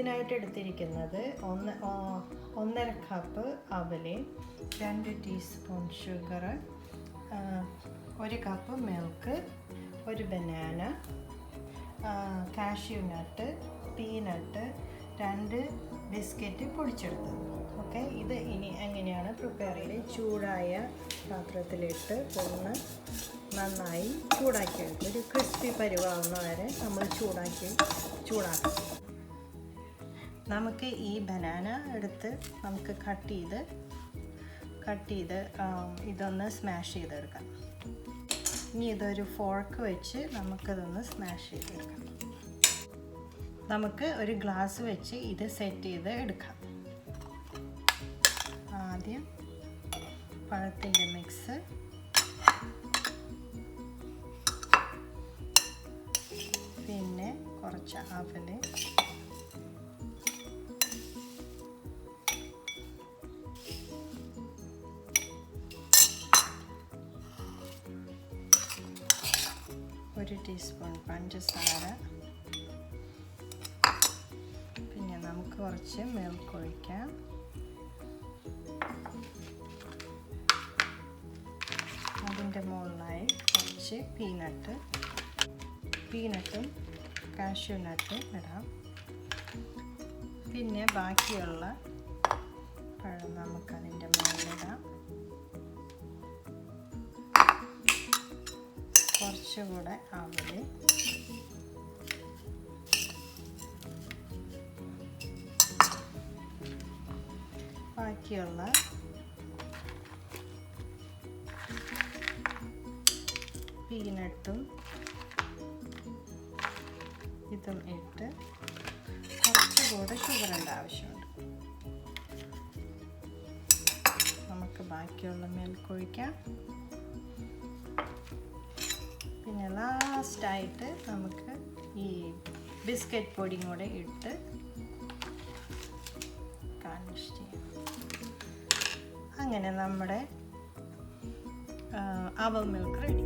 ഇതിനായിട്ട് എടുത്തിരിക്കുന്നത് 1.5 കപ്പ് അവല്, 2 teaspoon sugar, 1 cup milk, 1 banana, cashew nut, peanut, 2 biscuit പൊടിച്ചെടുത്തത്. ഓക്കെ, ഇത് ഇനി എങ്ങനെയാണ് പ്രിപ്പയർ ചെയ്ത് ചൂടായ പാത്രത്തിലിട്ട് ഒന്ന് നന്നായി ചൂടാക്കിയെടുക്കും. ഒരു ക്രിസ്പി പരുവാവുന്ന വരെ നമ്മൾ ചൂടാക്കും. നമുക്ക് ഈ ബനാന എടുത്ത് നമുക്ക് കട്ട് ചെയ്ത് ഇതൊന്ന് സ്മാഷ് ചെയ്തെടുക്കാം. ഇനി ഇതൊരു ഫോർക്ക് വെച്ച് നമുക്കിതൊന്ന് സ്മാഷ് ചെയ്തെടുക്കാം. നമുക്ക് ഒരു ഗ്ലാസ് വെച്ച് ഇത് സെറ്റ് ചെയ്ത് എടുക്കാം. ആദ്യം പഴത്തിൻ്റെ മിക്സ്, പിന്നെ കുറച്ച് അവല്, ഒരു ടീസ്പൂൺ പഞ്ചസാര, പിന്നെ നമുക്ക് കുറച്ച് മിൽക്ക് ഒഴിക്കാം. അതിൻ്റെ മുകളിലായി കുറച്ച് പീനട്ടും കാഷ്യൂ നട്ടും ഇടാം. പിന്നെ ബാക്കിയുള്ള പഴം നമുക്കതിൻ്റെ മുകളിലിടാം. കുറച്ചുകൂടെ അവല്, ബാക്കിയുള്ള പീനട്ടും ഇതും ഇട്ട് കുറച്ചുകൂടെ ഷുഗറിൻ്റെ ആവശ്യമുണ്ട്. നമുക്ക് ബാക്കിയുള്ള മിൽക്ക് ഒഴിക്കാം. പിന്നെ ലാസ്റ്റായിട്ട് നമുക്ക് ഈ ബിസ്ക്കറ്റ് പൊടിയും കൂടെ ഇട്ട് ഗാർണിഷ് ചെയ്യാം. അങ്ങനെ നമ്മുടെ അവൽ മിൽക്ക് റെഡി.